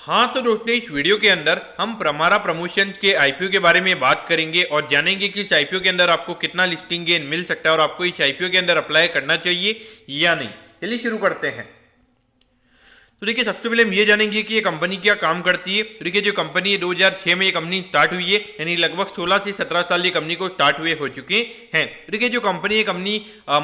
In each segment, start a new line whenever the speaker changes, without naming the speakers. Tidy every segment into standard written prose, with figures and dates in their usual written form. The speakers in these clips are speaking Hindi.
हाँ तो दोस्तों, इस वीडियो के अंदर हम प्रमारा प्रमोशन के आईपीओ के बारे में बात करेंगे और जानेंगे कि इस आईपीओ के अंदर आपको कितना लिस्टिंग गेन मिल सकता है और आपको इस आईपीओ के अंदर अप्लाई करना चाहिए या नहीं। चलिए शुरू करते हैं। तो देखिए, सबसे पहले हम ये जानेंगे कि ये कंपनी क्या काम करती है। तो देखिए, जो कंपनी है 2006 में ये कंपनी स्टार्ट हुई है, यानी लगभग 16 से 17 साल ये कंपनी को स्टार्ट हुए हो चुके हैं। तो देखिए, जो कंपनी है कंपनी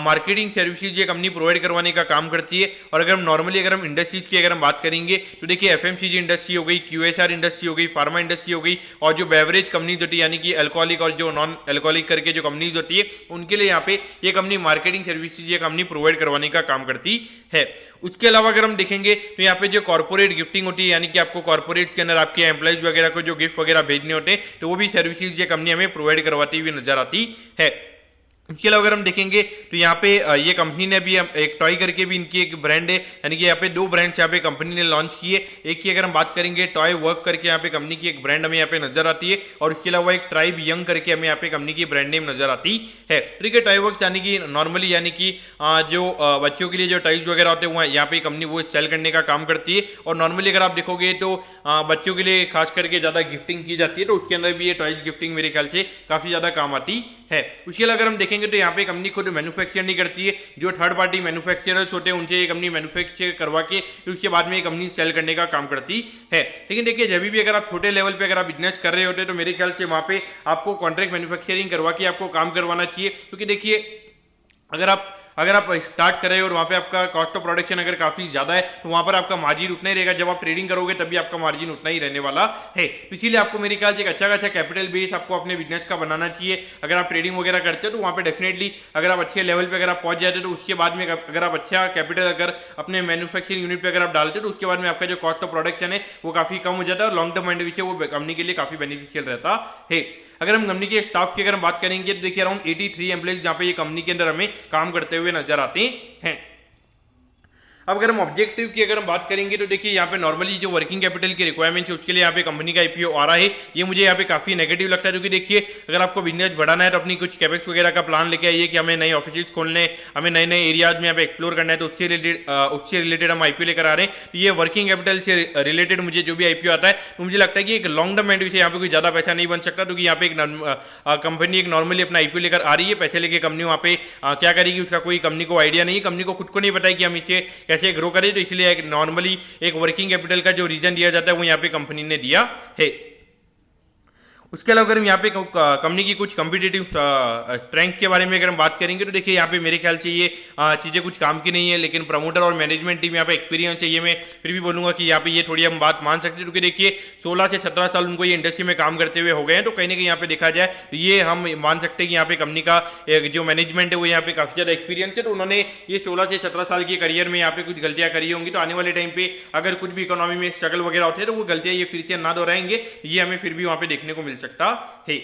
मार्केटिंग सर्विसेज ये कंपनी प्रोवाइड करवाने का काम करती है। और अगर हम नॉर्मली अगर हम इंडस्ट्रीज की अगर हम बात करेंगे तो देखिए, एफएमसीजी इंडस्ट्री हो गई, क्यूएसआर इंडस्ट्री हो गई, फार्मा इंडस्ट्री हो गई और जो बेवरेज कंपनीज होती है यानी कि अल्कोहलिक और जो नॉन अल्कोहलिक करके जो कंपनीज होती है उनके लिए यहाँ पे ये कंपनी मार्केटिंग सर्विसेज ये कंपनी प्रोवाइड करवाने का काम करती है। उसके अलावा अगर हम देखेंगे तो यहाँ पे जो कॉर्पोरेट गिफ्टिंग होती है, यानी कि आपको कॉर्पोरेट के अंदर आपके एम्प्लॉइज वगैरह को जो गिफ्ट वगैरह भेजने होते हैं तो वो भी सर्विसेज ये कंपनी हमें प्रोवाइड करवाती हुई नजर आती है। इसके अलावा अगर हम देखेंगे तो यहाँ पे ये कंपनी ने भी एक टॉय करके भी इनकी एक ब्रांड है, यानी कि यहाँ पे दो ब्रांड्स यहाँ पे कंपनी ने लॉन्च किए। एक की अगर हम बात करेंगे टॉय वर्क करके यहाँ पे कंपनी की एक ब्रांड हमें यहाँ पे नजर आती है और इसके अलावा एक ट्राइब यंग करके हमें यहाँ पे कंपनी की ब्रांड नेम नजर आती है। ठीक है, टॉय वर्क यानी कि नॉर्मली यानी कि जो बच्चों के लिए जो टॉयज वगैरह होते हैं वो यहाँ पे कंपनी वो सेल करने का काम करती है। और नॉर्मली अगर आप देखोगे तो बच्चों के लिए खास करके ज़्यादा गिफ्टिंग की जाती है, तो उसके अंदर भी ये टॉयज गिफ्टिंग मेरे ख्याल से काफ़ी ज़्यादा काम आती है। उसके अलावा अगर हम देखेंगे तो यहाँ पे कंपनी खुद मैन्युफैक्चर नहीं करती है, जो थर्ड पार्टी मैन्युफैक्चरर्स होते हैं उनसे ये कंपनी मैन्युफैक्चर करवा के फिर उसके बाद में ये कंपनी सेल करने का काम करती है। लेकिन देखिए, जब भी अगर आप छोटे लेवल पे अगर आप बिजनेस कर रहे होते हैं तो मेरे ख्याल से वहाँ पे आपको कॉन्ट्रैक्ट मैन्युफैक्चरिंग करवा के आपको काम करवाना चाहिए। क्योंकि देखिए, अगर आप स्टार्ट कर रहे हो और वहाँ पे आपका कॉस्ट ऑफ प्रोडक्शन अगर काफ़ी ज़्यादा है तो वहाँ पर आपका मार्जिन उतना ही रहेगा। जब आप ट्रेडिंग करोगे तभी आपका मार्जिन उतना ही रहने वाला है। तो इसीलिए आपको मेरे ख्याल से एक अच्छा खासा कैपिटल बेस आपको अपने बिजनेस का बनाना चाहिए। अगर आप ट्रेडिंग वगैरह करते हो तो वहाँ पर डेफिनेटली अगर आप अच्छे लेवल पर अगर आप पहुँच जाते हो तो उसके बाद में अगर आप अच्छा कैपिटल अगर अपने मैन्युफैक्चरिंग यूनिट पर अगर आप डालते हो तो उसके बाद में आपका जो कॉस्ट ऑफ प्रोडक्शन है वो काफ़ी कम हो जाता है और long term point of view से वो कंपनी के लिए काफ़ी बेनिफिशियल रहता है। अगर हम कंपनी के स्टाफ की अगर हम बात करेंगे तो देखिए, अराउंड 83 एम्प्लॉइज जहाँ पे ये कंपनी के अंदर हमें काम करते हुए नजर आते हैं। अब अगर हम ऑब्जेक्टिव की अगर हम बात करेंगे तो देखिए, यहाँ पे नॉर्मली जो वर्किंग कैपिटल की रिक्वायरमेंट है उसके लिए यहाँ पे कंपनी का आईपीओ आ रहा है, ये मुझे यहाँ पे काफी नेगेटिव लगता है। क्योंकि देखिए, अगर आपको बिजनेस बढ़ाना है तो अपनी कुछ कैपेक्स वगैरह का प्लान लेके आइए कि हमें नए ऑफिस खोलने, हमें नए नए एरियाज में यहाँ पे एक्सप्लोर करना है, तो उससे रिलेटेड हम आईपीओ लेकर आ रहे हैं। तो ये वर्किंग कैपिटल से रिलेटेड मुझे जो भी आईपीओ आता है तो मुझे लगता है कि एक लॉन्ग टर्म एंड से यहाँ पे कोई ज्यादा पैसा नहीं बन सकता। क्योंकि यहाँ पे एक कंपनी एक नॉर्मली अपना आईपीओ लेकर आ रही है, पैसे लेके कंपनी वहाँ पे क्या करेगी उसका कोई कंपनी को आइडिया नहीं है, कंपनी को खुद को नहीं पता है कि हम इसे कैसे ग्रो करें। तो इसलिए एक नॉर्मली एक वर्किंग कैपिटल का जो रीजन दिया जाता है वो यहाँ पे कंपनी ने दिया है। उसके अलावा अगर हम यहाँ पे कंपनी की कुछ कम्पिटेटिव स्ट्रेंथ के बारे में अगर हम बात करेंगे तो देखिए, यहाँ पे मेरे ख्याल से ये चीज़ें कुछ काम की नहीं है, लेकिन प्रमोटर और मैनेजमेंट टीम यहाँ पे एक्सपीरियंस है। ये मैं फिर भी बोलूँगा कि यहाँ पे ये थोड़ी हम बात मान सकते हैं। क्योंकि देखिए, 16 से 17 साल उनको ये इंडस्ट्री में काम करते हुए हो गए हैं, तो कहीं ना कहीं यहाँ पे देखा जाए तो ये हम मान सकते हैं कि यहाँ पे कंपनी का जो मैनेजमेंट है वो यहाँ पे काफ़ी ज़्यादा एक्सपीरियंस है। तो उन्होंने ये 16 से 17 साल के करियर में यहाँ पे कुछ गलतियाँ करी होंगी, तो आने वाले टाइम पे अगर कुछ भी इकोनॉमी में स्ट्रगल वगैरह होते हैं तो वो गलतियाँ ये फिर से ना दोहराएंगे, ये हमें फिर भी वहाँ पे देखने को मिल सकता है।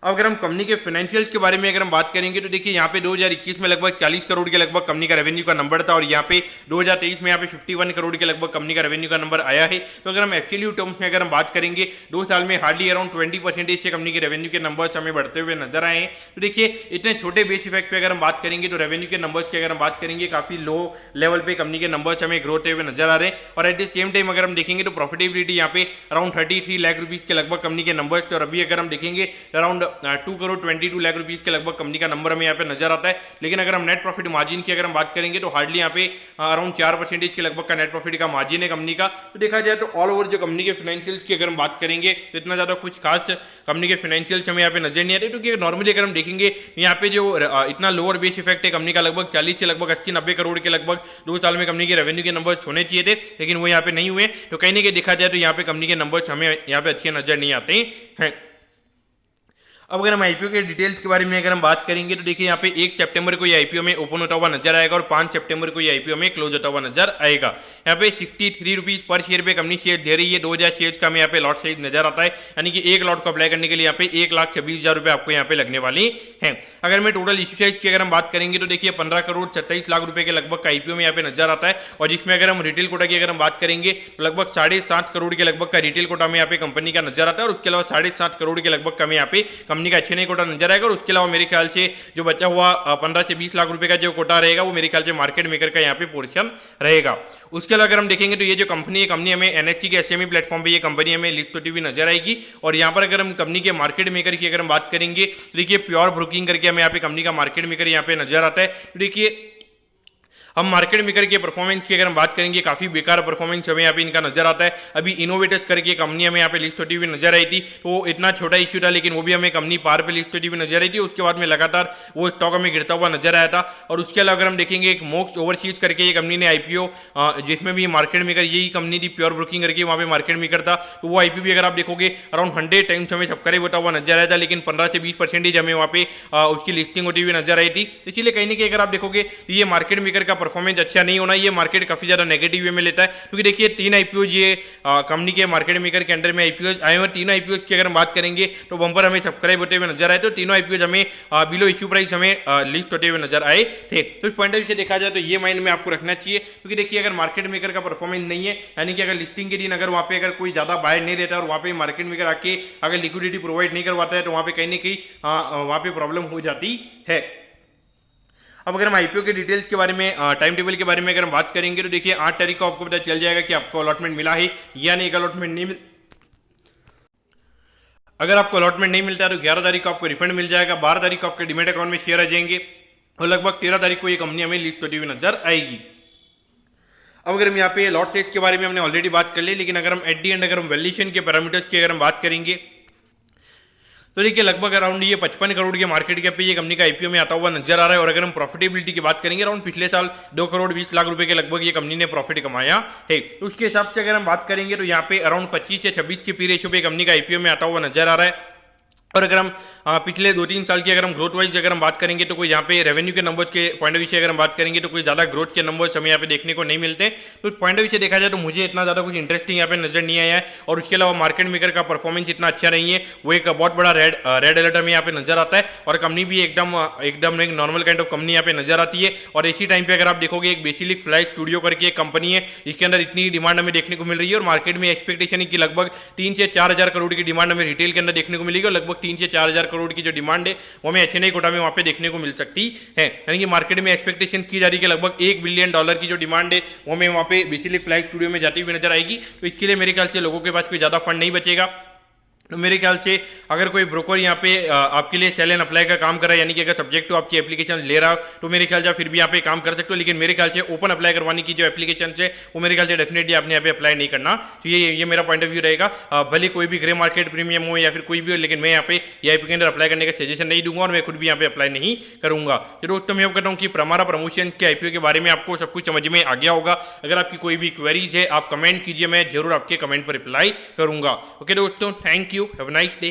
अब अगर हम कंपनी के फाइनेंशियल्स के बारे में अगर हम बात करेंगे तो देखिए, यहाँ पे 2021 में लगभग 40 करोड़ के लगभग कंपनी का रेवेन्यू का नंबर था और यहाँ पे 2023 में यहाँ पे 51 करोड़ के लगभग कंपनी का रेवेन्यू का नंबर आया है। तो अगर हम एब्सोल्यूट टर्म्स में अगर हम बात करेंगे 2 साल में हार्डली अराउंड 20% से कंपनी के रेवेन्यू के नंबर्स हमें बढ़ते हुए नजर आए हैं। तो देखिए, इतने छोटे बेस इफेक्ट पे अगर हम बात करेंगे तो रेवेन्यू के नंबर्स की अगर हम बात करेंगे काफी लो लेवल पे कंपनी के नंबर्स हमें ग्रो होते हुए नजर आ रहे हैं। और एट द सेम टाइम अगर हम देखेंगे तो प्रॉफिटेबिलिटी यहाँ पे अराउंड 33 लाख रुपीज के लगभग कंपनी के नंबर्स, और अभी अगर हम देखेंगे अराउंड 2 करोड़ 22 लाख रुपीस के लगभग कंपनी का नंबर हमें यहाँ पे नजर आता है। लेकिन अगर हम नेट प्रॉफिट मार्जिन की अगर हम बात करेंगे तो हार्डली यहाँ पे अराउंड 4% के लगभग का नेट प्रॉफिट का मार्जिन है कंपनी का। तो देखा जाए तो ऑल ओवर जो कंपनी के फाइनेंशियल्स की अगर हम बात करेंगे तो इतना ज्यादा कुछ खास कंपनी के फाइनेंशियल्स हमें यहाँ पे नजर नहीं आते। क्योंकि नॉर्मली अगर हम देखेंगे यहाँ पे जो इतना लोअर बेस इफेक्ट है कंपनी का लगभग 40 से लगभग 80-90 करोड़ के लगभग 2 साल में कंपनी के रेवेन्यू के नंबर होने चाहिए थे, लेकिन वो यहाँ पे नहीं हुए। तो कहीं ना कहीं देखा जाए तो यहाँ पे कंपनी के नंबर हमें यहाँ पे अच्छे नजर नहीं आते हैं। अब अगर हम आईपीओ के डिटेल्स के बारे में अगर हम बात करेंगे तो देखिए, यहाँ पे 1 सितंबर को ये आईपीओ में ओपन होता हुआ नजर आएगा और 5 सितंबर को ये आईपीओ में क्लोज होता हुआ नजर आएगा। यहाँ पे 63 रुपीज पर शेयर पे कंपनी शेयर दे रही है। 2000 शेयर का हमें यहाँ पे लॉट साइज नजर आता है, यानी कि एक लॉट को अप्लाई करने के लिए यहाँ पे 1,26,000 रुपए आपको यहाँ पे लगने वाली है। अगर मैं टोटल इश्यू साइज की अगर हम बात करेंगे तो देखिए, 15 करोड़ 27 लाख रुपए के लगभग का आईपीओ में यहाँ पे नजर आता है। और जिसमें अगर हम रिटेल कोटा की अगर हम बात करेंगे तो लगभग 7.5 करोड़ के लगभग का रिटेल कोटा में यहाँ पे कंपनी का नजर आता है। और उसके अलावा 7.5 करोड़ के लगभग का यहाँ पे कंपनी कंपनी का अच्छे नहीं कोटा नजर आएगा। और उसके अलावा मेरे ख्याल से जो बचा हुआ 15 से 20 लाख रुपए का जो कोटा रहेगा वो मेरे ख्याल से मार्केट मेकर का यहाँ पे पोर्शन रहेगा। उसके अलावा अगर हम देखेंगे तो ये जो कंपनी है, कंपनी हमें एनएससी के एसएमई प्लेटफॉर्म पे ये कंपनी हमें लिस्ट होती हुई नजर आएगी। और यहाँ पर अगर हम कंपनी के मार्केट मेकर की अगर हम बात करेंगे तो देखिए प्योर ब्रोकिंग करके हमें यहाँ पे कंपनी का मार्केट मेकर यहाँ पे नजर आता है। तो देखिए हम मार्केट मेकर के परफॉर्मेंस की अगर हम बात करेंगे, काफी बेकार परफॉर्मेंस हमें यहाँ पे इनका नजर आता है। अभी इनोवेटर्स करके कंपनी हमें यहाँ पे लिस्ट होती हुई नजर आई थी, तो इतना छोटा इश्यू था लेकिन वो भी हमें कंपनी पार पे लिस्ट होती हुई नजर आई थी। उसके बाद में लगातार वो स्टॉक हमें गिरता हुआ नजर आया था। और उसके अलावा अगर हम देखेंगे एक मोक्स ओवरसीज करके ये कंपनी ने आईपीओ, जिसमें भी मार्केट मेकर यही कंपनी थी प्योर ब्रोकिंग करके, वहाँ पे मार्केट मेकर था। तो वो आईपीओ भी अगर आप देखोगे अराउंड 100 टाइम्स हमें सब्सक्राइब होता हुआ नजर आया था, लेकिन 15 से 20% हमें वहाँ पे उसकी लिस्टिंग होती हुई नजर आई थी। इसलिए कहीं ना कहीं अगर आप देखोगे ये मार्केट मेकर का परफॉर्मेंस अच्छा नहीं होना, ये मार्केट काफी ज्यादा नेगेटिव वे में लेता है। क्योंकि देखिए 3 आईपीओ ये कंपनी के मार्केट मेकर के अंडर में आईपीओ आए हुए, तीनों आईपीओ की अगर हम बात करेंगे तो बम्पर हमें सब्सक्राइब होते हुए नजर आए। तो तीनों आईपीओ हमें बिलो इश्यू प्राइस हमें लिस्ट होते हुए नजर आए थे। तो इस पॉइंट ऑफ व्यू से देखा जाए तो ये माइंड में आपको रखना चाहिए। क्योंकि देखिए अगर मार्केट मेकर का परफॉर्मेंस नहीं है, यानी कि अगर लिस्टिंग के दिन अगर वहाँ पे अगर कोई ज्यादा बायर नहीं रहता और वहाँ पे मार्केट मेकर आके अगर लिक्विडिटी प्रोवाइड नहीं करवाता है तो वहाँ पे कहीं ना कहीं वहाँ पे प्रॉब्लम हो जाती है। अब अगर हम आईपीओ के डिटेल्स के बारे में, टाइम टेबल के बारे में अगर हम बात करेंगे तो देखिए 8 तारीख को आपको पता चल जाएगा कि आपको अलॉटमेंट मिला है या नहीं। अलॉटमेंट नहीं अगर आपको अलॉटमेंट नहीं मिलता है तो 11 तारीख को आपको रिफंड मिल जाएगा। 12 तारीख को आपके डीमैट अकाउंट में शेयर आ जाएंगे और लगभग 13 तारीख को ये कंपनी हमें लिस्ट होती हुई नजर आएगी। अब अगर हम यहाँ पे लॉट साइज के बारे में हमने ऑलरेडी बात कर ली, लेकिन अगर हम एट दी एंड अगर हम वैल्यूएशन के पैरामीटर्स की अगर हम बात करेंगे तो देखिए लगभग अराउंड ये 55 करोड़ के मार्केट कैप पे ये कंपनी का आईपीओ में आता हुआ नजर आ रहा है। और अगर हम प्रॉफिटेबिलिटी की बात करेंगे अराउंड पिछले साल 2 करोड़ 20 लाख रुपए के लगभग ये कंपनी ने प्रॉफिट कमाया है। तो उसके हिसाब से अगर हम बात करेंगे तो यहाँ पे अराउंड 25 से 26 के पी रेशियो पे कंपनी का आईपीओ में आता हुआ नजर आ रहा है। और अगर हम पिछले 2-3 साल की अगर हम ग्रोथ वाइज अगर हम बात करेंगे तो कोई यहाँ पे रेवेन्यू के नंबर्स के पॉइंट ऑफ व्यू से अगर हम बात करेंगे तो कोई ज़्यादा ग्रोथ के नंबर्स हमें यहाँ पे देखने को नहीं मिलते। तो उस पॉइंट ऑफ व्यू से देखा जाए तो मुझे इतना ज़्यादा कुछ इंटरेस्टिंग यहाँ पे नजर नहीं आया है। और उसके अलावा मार्केट मेकर का परफॉर्मेंस इतना अच्छा नहीं है, वो एक बहुत बड़ा रेड अलर्ट हमें यहाँ पे नजर आता है। और कंपनी भी एकदम एक नॉर्मल काइंड ऑफ कंपनी यहाँ पे नजर आती है। और इसी टाइम पे अगर आप देखोगे एक बेसिलिक फ्लाई स्टूडियो करके एक कंपनी है, इसके अंदर इतनी डिमांड हमें देखने को मिल रही है और मार्केट में एक्सपेक्टेशन है कि लगभग 3 से 4 हज़ार करोड़ की डिमांड हमें रिटेल के अंदर देखने को मिलेगी और लगभग 3 से 4 हज़ार करोड़ की जो डिमांड है वो हमें एचएनआई कोटा में वहां पे देखने को मिल सकती है। यानी कि मार्केट में एक्सपेक्टेशन की जा रही है कि लगभग $1 बिलियन की जो डिमांड है वो हमें वहां पे बेसिलिक फ्लाई स्टूडियो में जाती हुई नजर आएगी। तो इसके लिए मेरे ख्याल से लोगों के पास कोई ज्यादा फंड नहीं बचेगा। तो मेरे ख्याल से अगर कोई ब्रोकर यहाँ पे आपके लिए सेल एंड अप्लाई का काम कर रहा है, यानी कि अगर सब्जेक्ट टू आपकी एप्लीकेशन ले रहा हो तो मेरे ख्याल से फिर भी यहाँ पे काम कर सकते हो। लेकिन मेरे ख्याल से ओपन अप्लाई करवाने की जो एप्लीकेशन है वो मेरे ख्याल से डेफिनेटली आपने यहाँ पे अप्लाई नहीं करना। तो ये मेरा पॉइंट ऑफ व्यू रहेगा। भले कोई भी ग्रे मार्केट प्रीमियम हो या फिर कोई भी हो, लेकिन मैं यहाँ पे आईपीओ के अंदर अप्लाई करने का सजेशन नहीं दूंगा और मैं खुद भी यहाँ पे अप्लाई नहीं करूंगा। तो दोस्तों मैं कहता हूँ कि प्रमारा प्रमोशन के आईपीओ के बारे में आपको सब कुछ समझ में आ गया होगा। अगर आपकी कोई भी क्वेरीज है आप कमेंट कीजिए, मैं जरूर आपके कमेंट पर रिप्लाई करूंगा। ओके दोस्तों, thank you, have a nice day.